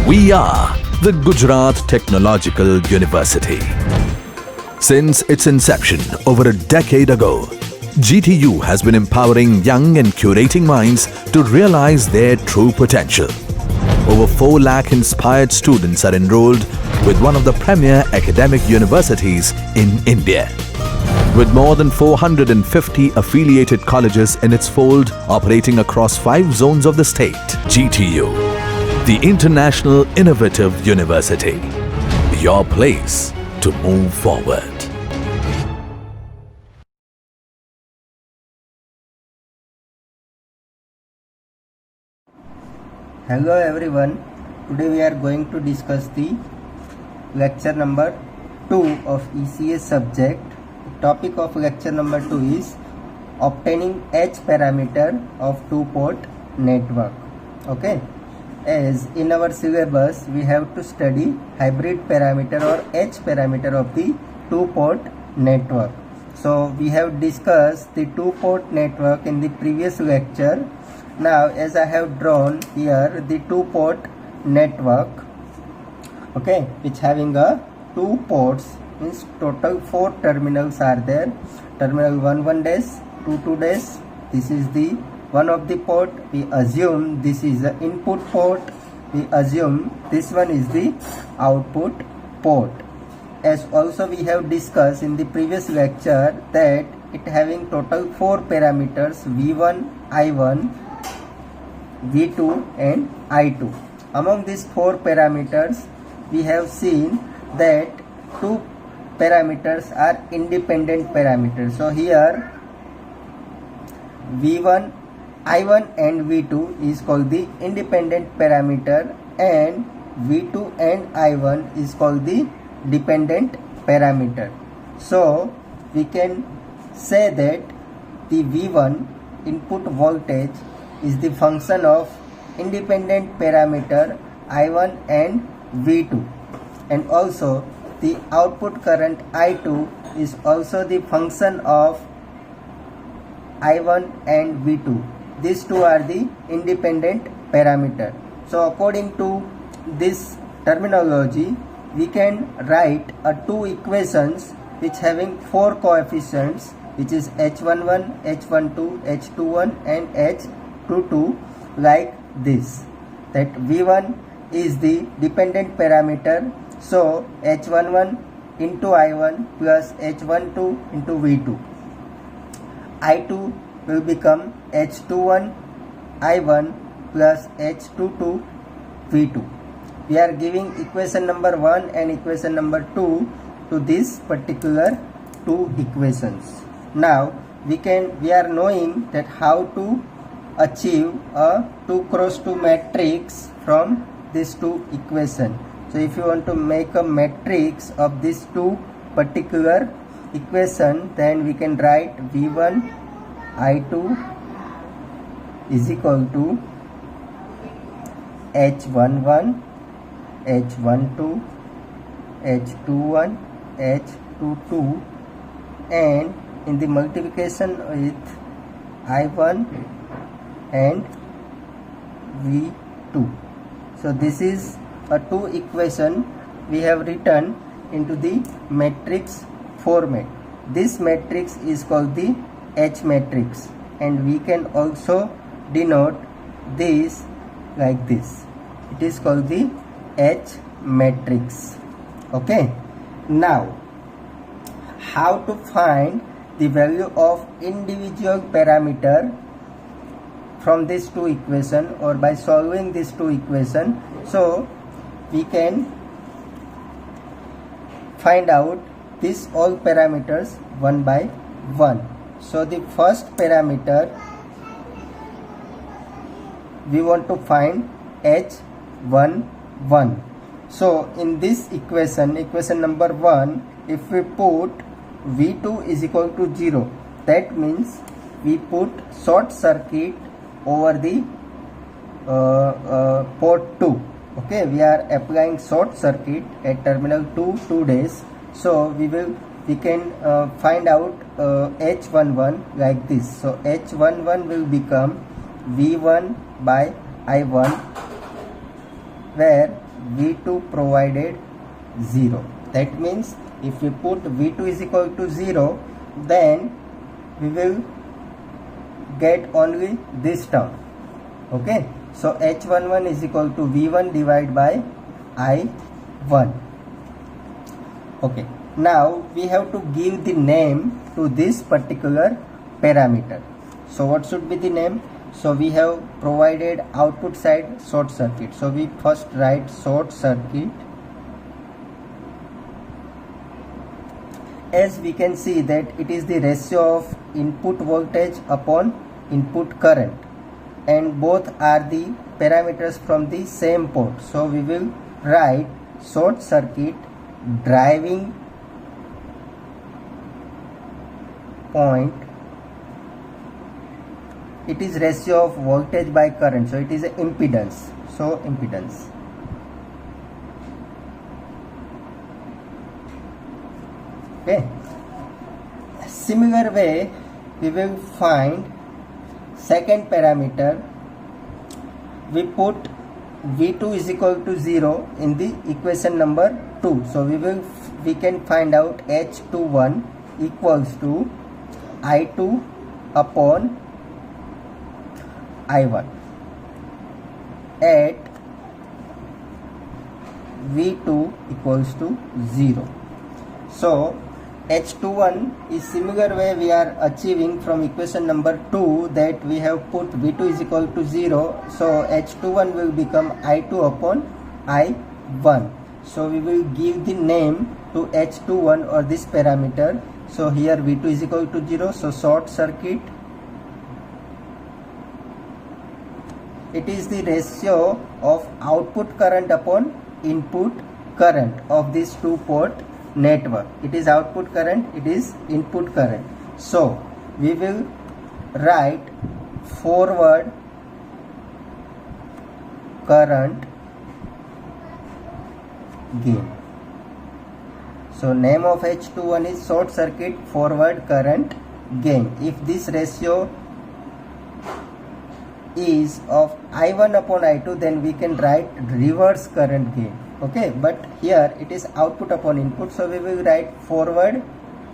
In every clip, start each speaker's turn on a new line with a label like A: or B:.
A: We are the Gujarat Technological University. Since its inception over a decade ago, GTU has been empowering young and curating minds to realize their true potential. Over 4 lakh inspired students are enrolled with one of the premier academic universities in India. With more than 450 affiliated colleges in its fold operating across 5 zones of the state, GTU, the International Innovative University, your place to move forward.
B: Hello everyone, today we are going to discuss the lecture number 2 of ECS subject. The topic of lecture number 2 is obtaining H parameter of two-port network. Okay, as in our syllabus we have to study hybrid parameter or H parameter of the two-port network. So we have discussed the two-port network in the previous lecture. Now as I have drawn here the two-port network, okay, which having a 2 ports, means total 4 terminals are there. Terminal 1 dash, 2 dash, this is the one of the port. We assume this is the input port. We assume this one is the output port. As also we have discussed in the previous lecture that it having total 4 parameters, V1, I1, V2 and I2. Among these 4 parameters we have seen that 2 parameters are independent parameters. So here V1, I1 and V2 is called the independent parameter and V2 and I1 is called the dependent parameter. So we can say that the V1 input voltage is the function of independent parameter I1 and V2, and also the output current I2 is also the function of I1 and V2. These two are the independent parameter. So according to this terminology we can write a 2 equations which having 4 coefficients, which is H11, H12, H21 and H22, like this, that V1 is the dependent parameter, so H11 into I1 plus H12 into V2. I2 will become H21 I1 plus H22 V2. We are giving equation number 1 and equation number 2 to this particular 2 equations. Now we are knowing that how to achieve a 2 cross 2 matrix from these 2 equation. So if you want to make a matrix of these 2 particular equation, then we can write V1 I2 is equal to H11 H12 H21 H22, and in the multiplication with I1 and V2. So this is a 2 equation we have written into the matrix format. This matrix is called the H matrix, and we can also denote this like this. It is called the H matrix. Okay, now how to find the value of individual parameter from these 2 equation, or by solving these 2 equation. So we can find out these all parameters one by one. So the first parameter we want to find H11. So in this equation, equation number 1, if we put V2 is equal to 0, that means we put short circuit over the port 2. Okay, we are applying short circuit at terminal 2 dash. So we can find out H11 like this. So H11 will become V1 by I1, where V2 provided 0. That means if we put V2 is equal to 0, then we will get only this term. Okay, so H11 is equal to V1 divided by I1. Okay, now we have to give the name to this particular parameter. So what should be the name? So we have provided output side short circuit. So we first write short circuit. As we can see that it is the ratio of input voltage upon input current, and both are the parameters from the same port. So we will write short circuit driving point. It is ratio of voltage by current, so it is an impedance. So impedance. Okay. Similar way, we will find second parameter. We put V2 is equal to 0 in the equation number 2. So we can find out H21 equals to I2 upon I1 at V2 equals to 0. So H21 is similar way we are achieving from equation number 2, that we have put V2 is equal to 0. So H21 will become I2 upon I1. So we will give the name to H21 or this parameter. So here V2 is equal to 0. So short circuit. It is the ratio of output current upon input current of this two-port network. It is output current, it is input current. So we will write forward current gain. So name of H21 is short circuit forward current gain. If this ratio is of I1 upon I2, then we can write reverse current gain. Okay, but here it is output upon input, so we will write forward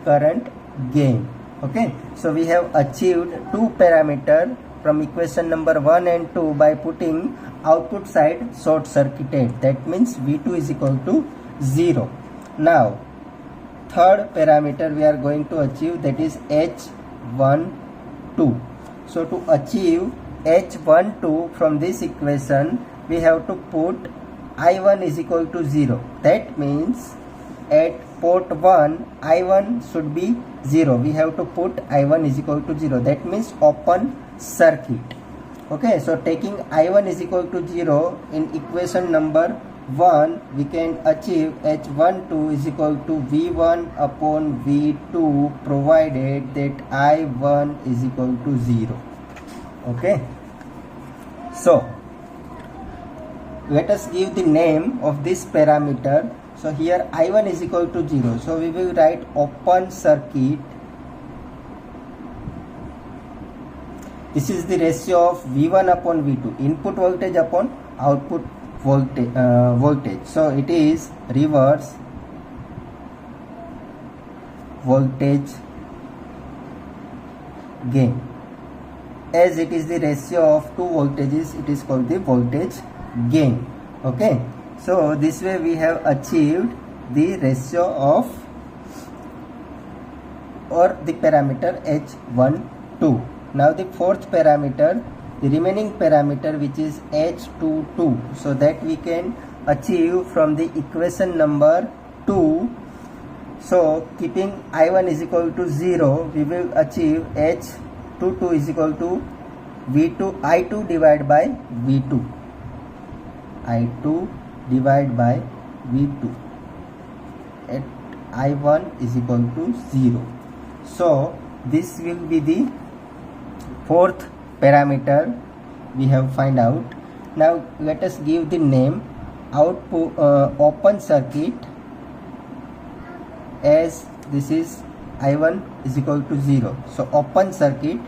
B: current gain. Okay, so we have achieved two parameter from equation number 1 and 2 by putting output side short circuited. That means V2 is equal to 0. Now third parameter we are going to achieve, that is H12. So to achieve H12 from this equation, we have to put I1 is equal to 0. That means at port 1 I1 should be 0. We have to put I1 is equal to 0. That means open circuit. Okay, so taking I1 is equal to 0 in equation number 1, we can achieve H12 is equal to V1 upon V2 provided that I1 is equal to 0. Okay, so let us give the name of this parameter. So here I1 is equal to 0. So we will write open circuit. This is the ratio of V1 upon V2, input voltage upon output voltage. So it is reverse voltage gain. As it is the ratio of two voltages, it is called the voltage gain. Okay, so this way we have achieved the ratio of or the parameter H12. Now the fourth parameter, the remaining parameter, which is H22, so that we can achieve from the equation number 2. So keeping I1 is equal to 0, we will achieve H22 is equal to I2 divided by V2. I2 divided by V2 at I1 is equal to 0. So this will be the fourth parameter we have find out. Now let us give the name output open circuit, as this is I1 is equal to 0. So open circuit,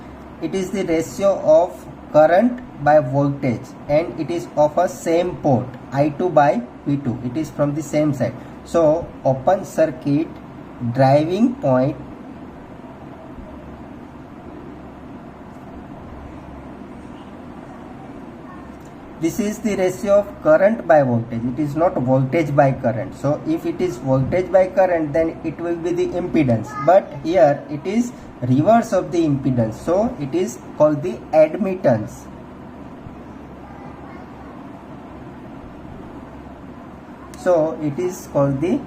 B: it is the ratio of current by voltage and it is of a same port, I2 by V2, it is from the same side. So open circuit driving point this is the ratio of current by voltage, it is not voltage by current. So if it is voltage by current, then it will be the impedance, but here it is reverse of the impedance, so it is called the admittance. So it is called the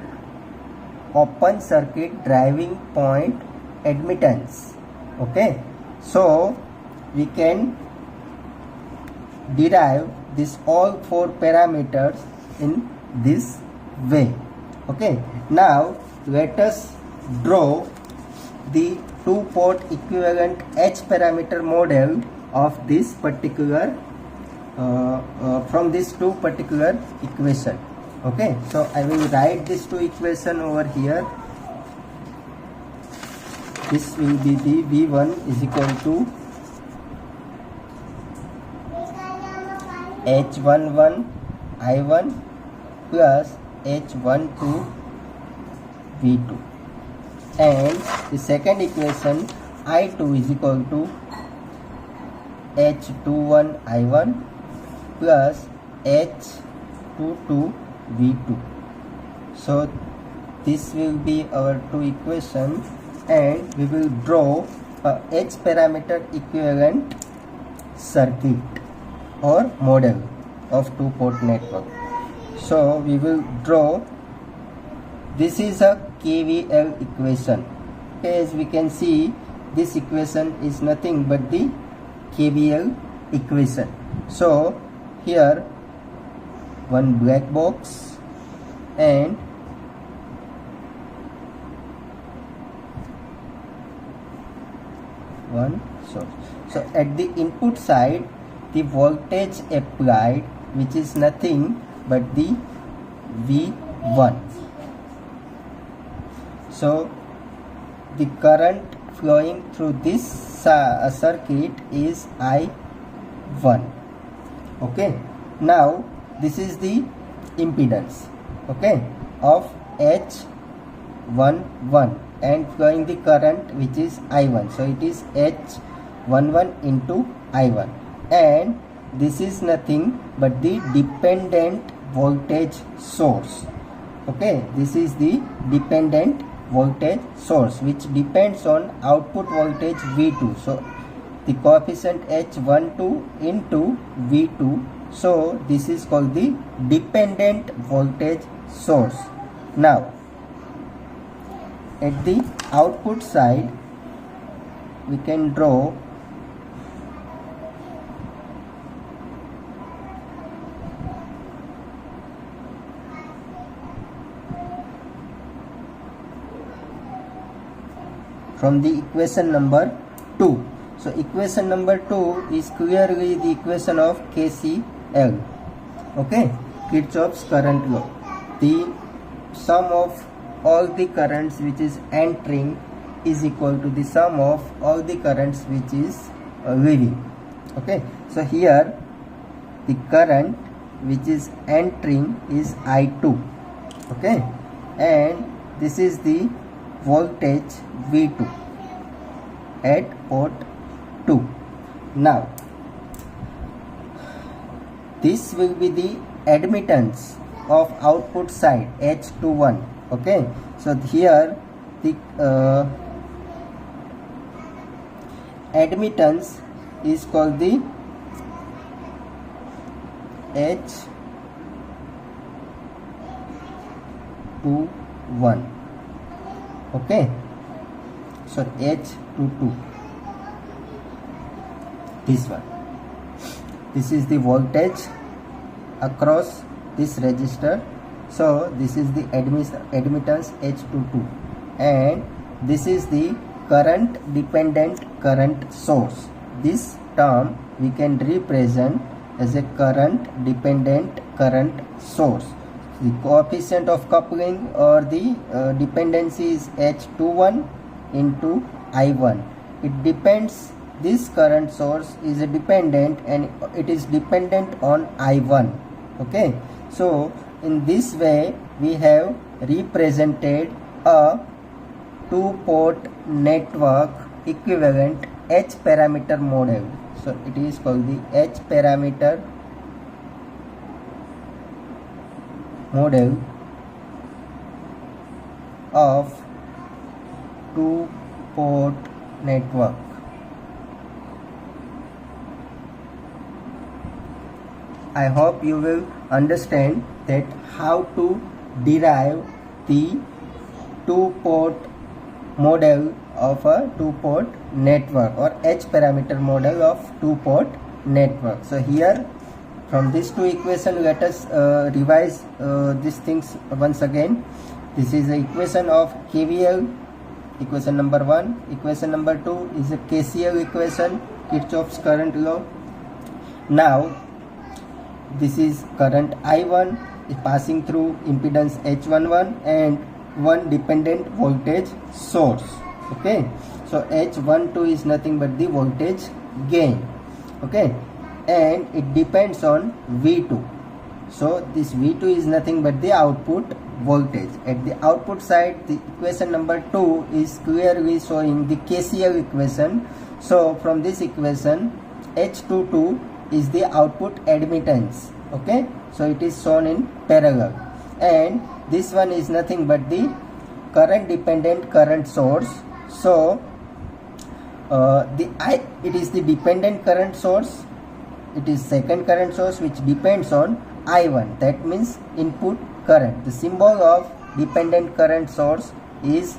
B: open circuit driving point admittance. Okay, so we can derive this all four parameters in this way. Okay, now let us draw the two-port equivalent H parameter model of this particular from these two particular equation. Okay, so I will write these two equation over here. This will be the V1 is equal to H11 I1 plus H12 V2, and the second equation I2 is equal to H21 I1 plus H22 V2. So this will be our two equations, and we will draw a H parameter equivalent circuit or model of two-port network. So we will draw, this is a KVL equation. Okay, as we can see, this equation is nothing but the KVL equation. So here one black box and one source. So at the input side, the voltage applied, which is nothing but the V1. So the current flowing through this circuit is I1. Okay, now this is the impedance, okay, of H11 and flowing the current which is I1. So it is H11 into I1, and this is nothing but the dependent voltage source. Okay, this is the dependent voltage source which depends on output voltage V2. So the coefficient H12 into V2. So this is called the dependent voltage source. Now at the output side, we can draw from the equation number 2. So equation number 2 is clearly the equation of KCL. Okay, Kirchhoff's current law. The sum of all the currents which is entering is equal to the sum of all the currents which is leaving. Okay, so here the current which is entering is I2. Okay, and this is the voltage V2 at port 2. Now this will be the admittance of output side H21. Okay, so here the admittance is called the H21. Okay, so H22, this one, this is the voltage across this resistor. So this is the admittance H22, and this is the current dependent current source. This term we can represent as a current dependent current source. The coefficient of coupling or the dependency is H21 into I1. It depends this current source is dependent and it is dependent on I1. Okay, so in this way we have represented a two-port network equivalent H parameter model. So it is called the H parameter model of two-port network. I hope you will understand that how to derive the two-port model of a two-port network or H parameter model of two-port network. So here from these two equations, let us revise these things once again. This is the equation of KVL, equation number 1. Equation number 2 is a KCL equation, Kirchhoff's current law. Now this is current I1 is passing through impedance H11 and one dependent voltage source. Okay, so H12 is nothing but the voltage gain. Okay, and it depends on V2. So this V2 is nothing but the output voltage. At the output side, the equation number 2 is clearly showing the KCL equation. So from this equation, H22 is the output admittance. Okay, so it is shown in parallel, and this one is nothing but the current dependent current source. So it is the dependent current source. It is second current source which depends on I1. That means input current. The symbol of dependent current source is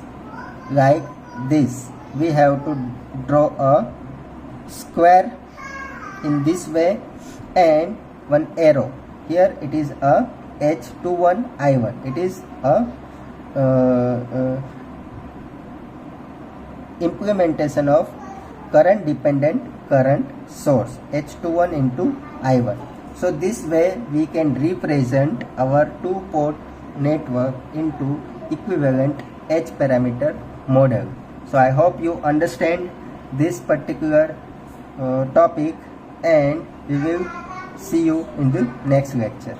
B: like this. We have to draw a square in this way and one arrow. Here it is a H21 I1. It is a implementation of current dependent current source, H21 into I1. So this way we can represent our two-port network into equivalent H parameter model. So I hope you understand this particular topic, and we will see you in the next lecture.